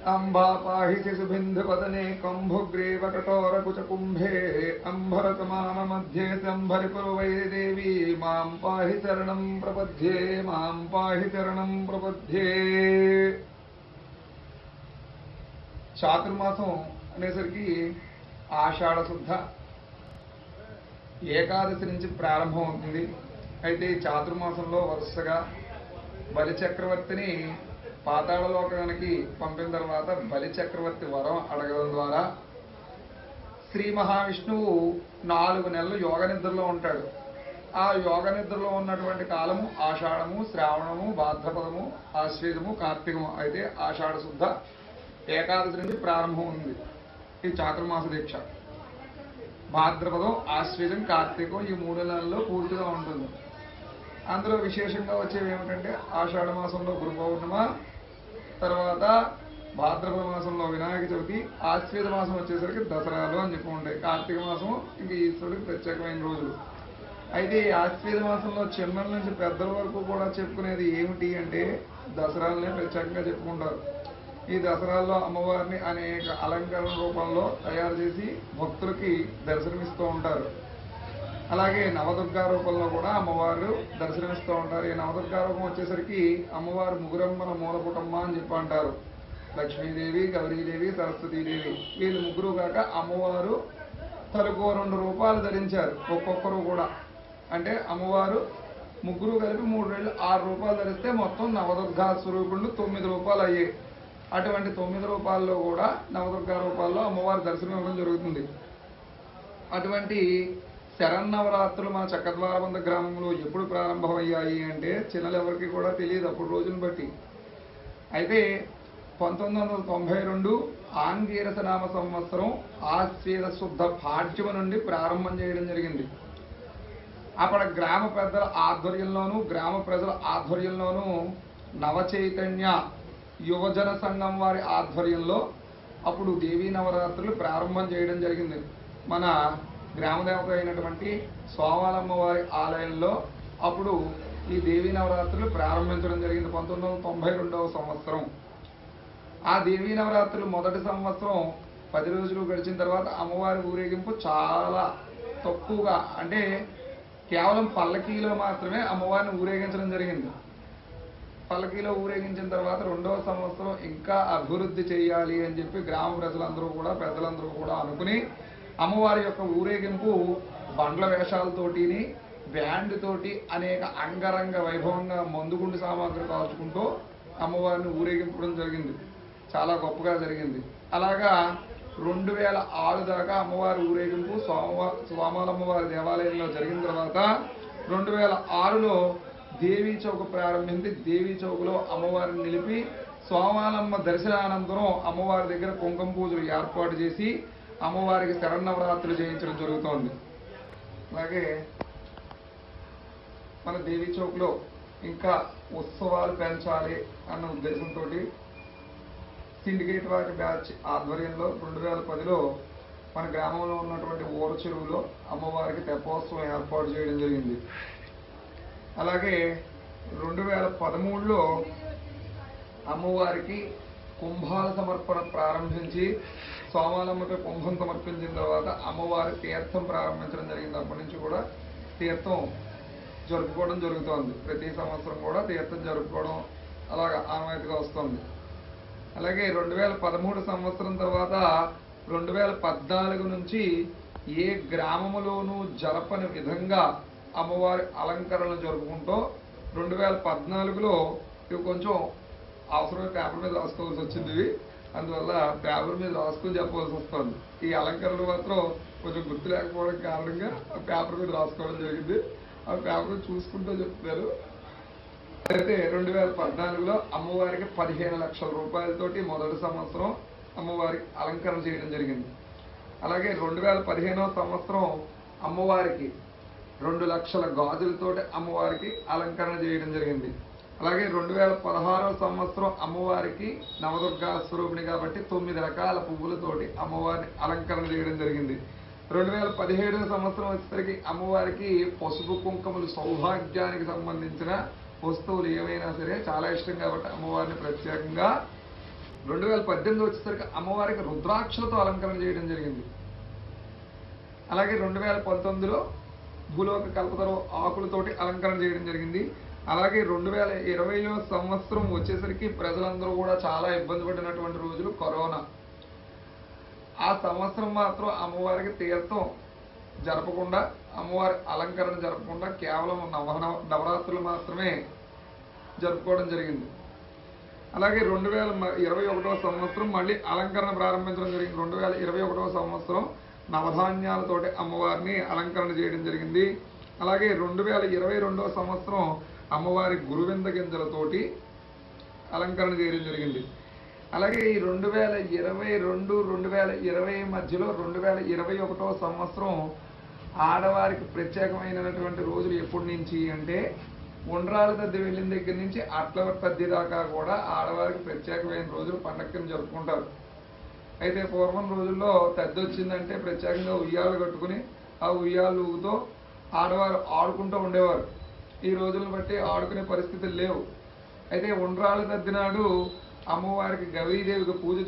अंबा पाहि शिशुबिन्दुपदने कम्भुग्रीव कठोरकुचकुम्भे अम्भरतमान मध्ये संभरिपुरवैरि देवी मां पाहि चरणं प्रपद्ये मां पाहि चरणं प्रपद्ये। చాతుర్మాసం అనేసరికి ఆషాఢ శుద్ధ ఏకాదశి నుంచి ప్రారంభం అవుతుంది. అయితే ఈ చాతుర్మాసంలో వరుసగా బలిచక్రవర్తిని పాతాళలోకానికి పంపిన తర్వాత బలిచక్రవర్తి వరం అడగడం ద్వారా శ్రీ మహావిష్ణువు 4 నెలలు యోగ నిద్రలో ఉంటాడు. ఆ యోగ నిద్రలో ఉన్నటువంటి కాలము ఆషాఢము, శ్రావణము, భాద్రపదము, ఆశ్వేజము, కార్తీకము. అయితే ఆషాఢ శుద్ధ ఏకాదశి నుంచి ప్రారంభం ఉంది ఈ చాతుర్మాస దీక్ష. భాద్రపదం, ఆశ్వేజం, కార్తీకం ఈ 3 నెలల్లో పూర్తిగా ఉంటుంది. అందులో విశేషంగా వచ్చేవి ఏమిటంటే ఆషాఢ మాసంలో గురు పౌర్ణమ, తర్వాత భాద్రపద మాసంలో వినాయక చవితి, ఆశ్వేజ మాసం వచ్చేసరికి దసరాలు అని చెప్పి ఉంటాయి. కార్తీక మాసం ఇంక ఈశ్వరుడికి ప్రత్యేకమైన రోజులు. అయితే ఈ ఆశ్వేజ మాసంలో చిన్నల నుంచి పెద్దల వరకు కూడా చెప్పుకునేది ఏమిటి అంటే దసరాలనే ప్రత్యేకంగా చెప్పుకుంటారు. ఈ దసరాల్లో అమ్మవారిని అనేక అలంకరణ రూపంలో తయారు చేసి భక్తులకి దర్శనమిస్తూ ఉంటారు. అలాగే నవదుర్గా రూపంలో కూడా అమ్మవారు దర్శనమిస్తూ ఉంటారు. ఈ నవదుర్గా రూపం వచ్చేసరికి అమ్మవారు ముగ్గురమ్మన మూలపుటమ్మ అని చెప్పి అంటారు. లక్ష్మీదేవి, గౌరీదేవి, సరస్వతీదేవి వీళ్ళు ముగ్గురు కాక అమ్మవారు తలకు 2 రూపాలు ధరించారు ఒక్కొక్కరు కూడా. అంటే అమ్మవారు ముగ్గురు కలిపి 3 వేలు 6 రూపాయలు ధరిస్తే మొత్తం నవదుర్గా స్వరూపుళ్ళు 9 రూపాయలు అయ్యాయి. అటువంటి 9 రూపాయల్లో కూడా నవదుర్గా రూపాల్లో అమ్మవారి దర్శనం ఇవ్వడం జరుగుతుంది. అటువంటి శరన్నవరాత్రులు మన చక్కద్వారబంద గ్రామంలో ఎప్పుడు ప్రారంభమయ్యాయి అంటే చిన్నలు ఎవరికి కూడా తెలియదు అప్పుడు రోజును బట్టి. అయితే 1992 ఆంగీరస నామ సంవత్సరం ఆశ్వేజ శుద్ధ పాడ్యమ నుండి ప్రారంభం చేయడం జరిగింది. అక్కడ గ్రామ పెద్దల ఆధ్వర్యంలోనూ గ్రామ ప్రజల ఆధ్వర్యంలోనూ నవచైతన్య యువజన సంఘం వారి ఆధ్వర్యంలో అప్పుడు దేవీ నవరాత్రులు ప్రారంభం చేయడం జరిగింది. మన గ్రామదేవత అయినటువంటి సోమాలమ్మ వారి ఆలయంలో అప్పుడు ఈ దేవీ నవరాత్రులు ప్రారంభించడం జరిగింది 1992వ సంవత్సరం. ఆ దేవీ నవరాత్రులు మొదటి సంవత్సరం 10 రోజులు గడిచిన తర్వాత అమ్మవారి ఊరేగింపు చాలా తక్కువగా, అంటే కేవలం పల్లకీలో మాత్రమే అమ్మవారిని ఊరేగించడం జరిగింది. పల్లకీలో ఊరేగించిన తర్వాత 2వ సంవత్సరం ఇంకా అభివృద్ధి చేయాలి అని చెప్పి గ్రామ ప్రజలందరూ కూడా పెద్దలందరూ కూడా అనుకుని అమ్మవారి యొక్క ఊరేగింపు బండ్ల వేషాలతోటిని బ్యాండ్ తోటి అనేక అంగరంగ వైభవంగా మందుగుండు సామాగ్రి కాల్చుకుంటూ అమ్మవారిని ఊరేగింపడం జరిగింది. చాలా గొప్పగా జరిగింది. అలాగా 2006 దాకా అమ్మవారి ఊరేగింపు సోమాలమ్మవారి దేవాలయంలో జరిగిన తర్వాత 2006లో దేవీ చౌక్ ప్రారంభించి దేవీ చౌక్లో అమ్మవారిని నిలిపి సోమాలమ్మ దర్శనానంతరం అమ్మవారి దగ్గర కుంకుమ పూజలు ఏర్పాటు చేసి అమ్మవారికి శరన్నవరాత్రులు చేయించడం జరుగుతోంది. అలాగే మన దేవీ చౌక్లో ఇంకా ఉత్సవాలు పెంచాలి అన్న ఉద్దేశంతో సిండికేట్ వారి బ్యాచ్ ఆధ్వర్యంలో 2010లో మన గ్రామంలో ఉన్నటువంటి ఊర చెరువులో అమ్మవారికి తెప్పోత్సవం ఏర్పాటు చేయడం జరిగింది. అలాగే 2013లో అమ్మవారికి కుంభాల సమర్పణ ప్రారంభించి సోమాలమ్మకి కుంభం సమర్పించిన తర్వాత అమ్మవారి తీర్థం ప్రారంభించడం జరిగింది. అప్పటి నుంచి కూడా తీర్థం జరుపుకోవడం జరుగుతోంది. ప్రతి సంవత్సరం కూడా తీర్థం జరుపుకోవడం అలాగా ఆనవాయితీగా వస్తుంది. అలాగే 2013 సంవత్సరం తర్వాత 2014 నుంచి ఏ గ్రామములోనూ జరపని విధంగా అమ్మవారి అలంకరణలు జరుపుకుంటూ 2014లో ఇవి కొంచెం అవసరమైన పేపర్ మీద రాసుకోవాల్సి వచ్చింది. అందువల్ల పేపర్ మీద రాసుకొని చెప్పవలసి వస్తుంది. ఈ అలంకరణలు మాత్రం కొంచెం గుర్తు లేకపోవడం కారణంగా ఆ పేపర్ మీద రాసుకోవడం జరిగింది. ఆ పేపర్ చూసుకుంటూ చెప్తున్నారు. అయితే 2014లో అమ్మవారికి 15 లక్షల రూపాయలతోటి మొదటి సంవత్సరం అమ్మవారికి అలంకరణ చేయడం జరిగింది. అలాగే 2015వ సంవత్సరం అమ్మవారికి 2 లక్షల గాజులతోటి అమ్మవారికి అలంకరణ చేయడం జరిగింది. అలాగే 2016వ సంవత్సరం అమ్మవారికి నవదుర్గా స్వరూపిణి కాబట్టి 9 రకాల పువ్వులతోటి అమ్మవారిని అలంకరణ చేయడం జరిగింది. 2017వ సంవత్సరం వచ్చేసరికి అమ్మవారికి పసుపు కుంకుమలు సౌభాగ్యానికి సంబంధించిన వస్తువులు ఏమైనా సరే చాలా ఇష్టం కాబట్టి అమ్మవారిని ప్రత్యేకంగా 2018 వచ్చేసరికి అమ్మవారికి రుద్రాక్షలతో అలంకరణ చేయడం జరిగింది. అలాగే 2019లో భూలోక కల్పతరు ఆకులతోటి అలంకరణ చేయడం జరిగింది. అలాగే 2020 సంవత్సరం వచ్చేసరికి ప్రజలందరూ కూడా చాలా ఇబ్బంది పడినటువంటి రోజులు కరోనా. ఆ సంవత్సరం మాత్రం అమ్మవారికి తీర్థం జరపకుండా, అమ్మవారి అలంకరణ జరపకుండా కేవలం నవరాత్రులు మాత్రమే జరుపుకోవడం జరిగింది. అలాగే 2021 సంవత్సరం మళ్ళీ అలంకరణ ప్రారంభించడం జరిగింది. 2021 సంవత్సరం నవధాన్యాలతోటి అమ్మవారిని అలంకరణ చేయడం జరిగింది. అలాగే 2022 సంవత్సరం అమ్మవారి గురువింద గింజలతోటి అలంకరణ చేయడం జరిగింది. అలాగే ఈ 2022, 2020 మధ్యలో 2021 సంవత్సరం ఆడవారికి ప్రత్యేకమైనటువంటి రోజులు ఎప్పటి నుంచి అంటే ఉండ్రాల తద్ది వెళ్ళిన దగ్గర నుంచి అట్ల తద్ది దాకా కూడా ఆడవారికి ప్రత్యేకమైన రోజులు పండగ కింద జరుపుకుంటారు. అయితే పూర్వం రోజుల్లో తద్ది వచ్చిందంటే ప్రత్యేకంగా ఉయ్యాలు కట్టుకుని ఆ ఉయ్యాలు ఊగుతో ఆడవారు ఆడుకుంటూ ఉండేవారు. ఈ రోజులను బట్టి ఆడుకునే పరిస్థితులు లేవు. అయితే ఉండ్రాల తద్ది నాడు అమ్మవారికి గౌరీదేవికి పూజ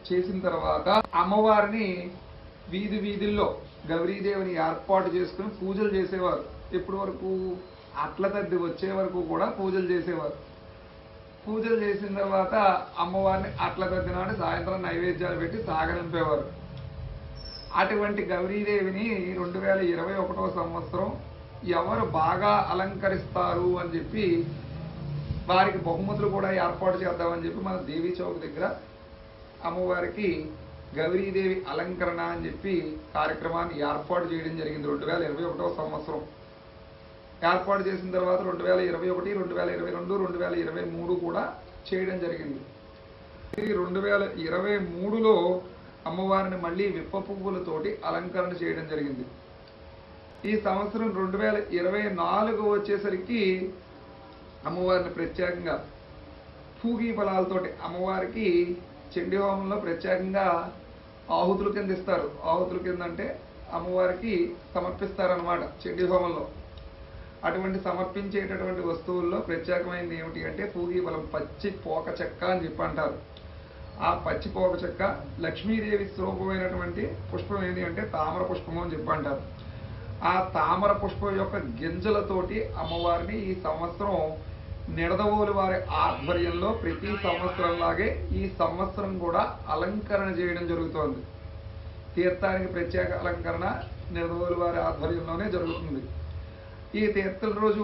చేసిన తర్వాత అమ్మవారిని వీధుల్లో గౌరీదేవిని ఏర్పాటు చేసుకుని పూజలు చేసేవారు. ఎప్పటి వరకు అట్ల తద్ది వచ్చే వరకు కూడా పూజలు చేసేవారు. పూజలు చేసిన తర్వాత అమ్మవారిని అట్ల తద్ది నాడు సాయంత్రం నైవేద్యాలు పెట్టి సాగనింపేవారు. అటువంటి గౌరీదేవిని 2021 సంవత్సరం ఎవరు బాగా అలంకరిస్తారు అని చెప్పి వారికి బహుమతులు కూడా ఏర్పాటు చేద్దామని చెప్పి మన దేవీ చౌక్ దగ్గర అమ్మవారికి గౌరీదేవి అలంకరణ అని చెప్పి కార్యక్రమాన్ని ఏర్పాటు చేయడం జరిగింది. 2021 సంవత్సరం ఏర్పాటు చేసిన తర్వాత 2021, 2022, 2023 కూడా చేయడం జరిగింది. 2023లో అమ్మవారిని మళ్ళీ విప్ప పువ్వులతోటి అలంకరణ చేయడం జరిగింది. ఈ సంవత్సరం 2024 వచ్చేసరికి అమ్మవారిని ప్రత్యేకంగా పూగీ ఫలాలతోటి అమ్మవారికి చండీ హోమంలో ప్రత్యేకంగా ఆహుతుల కింద ఇస్తారు. ఆహుతుల కింద అంటే అమ్మవారికి సమర్పిస్తారనమాట చండీ హోమంలో. అటువంటి సమర్పించేటటువంటి వస్తువుల్లో ప్రత్యేకమైనది ఏమిటి అంటే పూగీ ఫలం, పచ్చి పోక చెక్క అని చెప్పి అంటారు. ఆ పచ్చి పోక చెక్క లక్ష్మీదేవి స్వరూపమైనటువంటి పుష్పం ఏది అంటే తామర పుష్పము అని చెప్పి అంటారు. ఆ తామర పుష్పం యొక్క గింజలతోటి అమ్మవారిని ఈ సంవత్సరం నిడదవోలు వారి ఆధ్వర్యంలో ప్రతి సంవత్సరంలాగే ఈ సంవత్సరం కూడా అలంకరణ చేయడం జరుగుతోంది. తీర్థానికి ప్రత్యేక అలంకరణ నిడదవోలు వారి ఆధ్వర్యంలోనే జరుగుతుంది. ఈ తీర్థం రోజు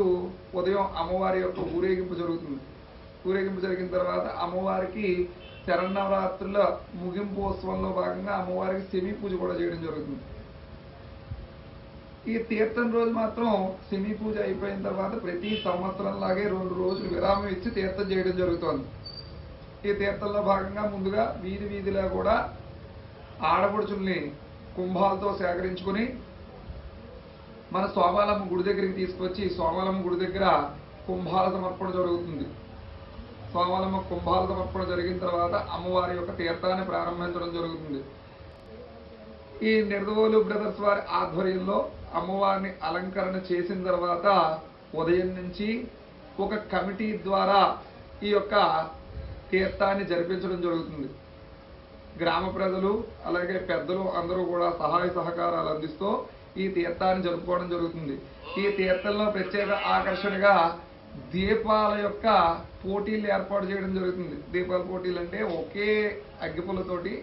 ఉదయం అమ్మవారి యొక్క ఊరేగింపు జరుగుతుంది. ఊరేగింపు జరిగిన తర్వాత అమ్మవారికి శరన్నవరాత్రుల ముగింపు ఉత్సవంలో భాగంగా అమ్మవారికి సెమీ పూజ కూడా చేయడం జరుగుతుంది. ఈ తీర్థం రోజు మాత్రం సెమీ పూజ అయిపోయిన తర్వాత ప్రతి సంవత్సరంలాగే 2 రోజులు విరామం ఇచ్చి తీర్థం చేయడం జరుగుతోంది. ఈ తీర్థంలో భాగంగా ముందుగా వీధిలో కూడా ఆడపడుచుల్ని కుంభాలతో సేకరించుకుని మన సోమాలమ్మ గుడి దగ్గరికి తీసుకొచ్చి సోమాలమ్మ గుడి దగ్గర కుంభాల సమర్పణ జరుగుతుంది. సోమాలమ్మ కుంభాల సమర్పణ జరిగిన తర్వాత అమ్మవారి యొక్క తీర్థాన్ని ప్రారంభించడం జరుగుతుంది. ఈ నిడదవోలు బ్రదర్స్ వారి ఆధ్వర్యంలో అమ్మవారిని అలంకరణ చేసిన తర్వాత ఉదయం నుంచి ఒక కమిటీ ద్వారా ఈ యొక్క తీర్థాన్ని జరిపించడం జరుగుతుంది. గ్రామ ప్రజలు అలాగే పెద్దలు అందరూ కూడా సహాయ సహకారాలు అందిస్తూ ఈ తీర్థాన్ని జరుపుకోవడం జరుగుతుంది. ఈ తీర్థంలో ప్రత్యేక ఆకర్షణగా దీపాల యొక్క పోటీలు ఏర్పాటు చేయడం జరుగుతుంది. దీపాల పోటీలు అంటే ఒకే అగ్గిపుల్లతోటి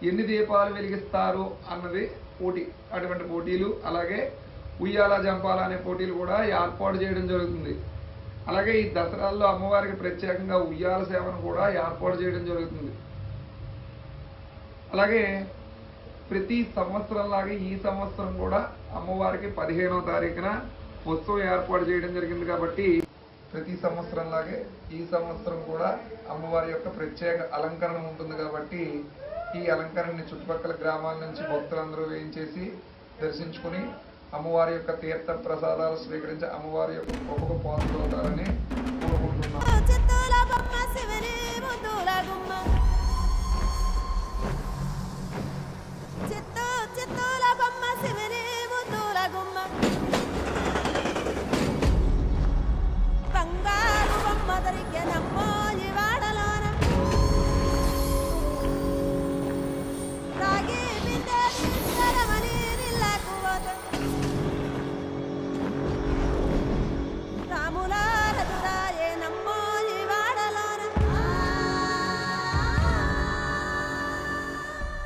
ఎన్ని దీపాలు వెలిగిస్తారు అన్నది పోటీ. అటువంటి పోటీలు అలాగే ఉయ్యాల జంపాల అనే పోటీలు కూడా ఏర్పాటు చేయడం జరుగుతుంది. అలాగే ఈ దసరాల్లో అమ్మవారికి ప్రత్యేకంగా ఉయ్యాల సేవను కూడా ఏర్పాటు చేయడం జరుగుతుంది. అలాగే ప్రతి సంవత్సరంలాగే ఈ సంవత్సరం కూడా అమ్మవారికి 15వ తారీఖున ఉత్సవం ఏర్పాటు చేయడం జరిగింది. కాబట్టి ప్రతి సంవత్సరంలాగే ఈ సంవత్సరం కూడా అమ్మవారి యొక్క ప్రత్యేక అలంకరణ ఉంటుంది. కాబట్టి ఈ అలంకరణని చుట్టుపక్కల గ్రామాల నుంచి భక్తులందరూ వేయించేసి దర్శించుకుని అమ్మవారి యొక్క తీర్థ ప్రసాదాలు స్వీకరించి అమ్మవారి యొక్క గొప్ప పాత్రలు అవుతారని కోరుకుంటున్నాను.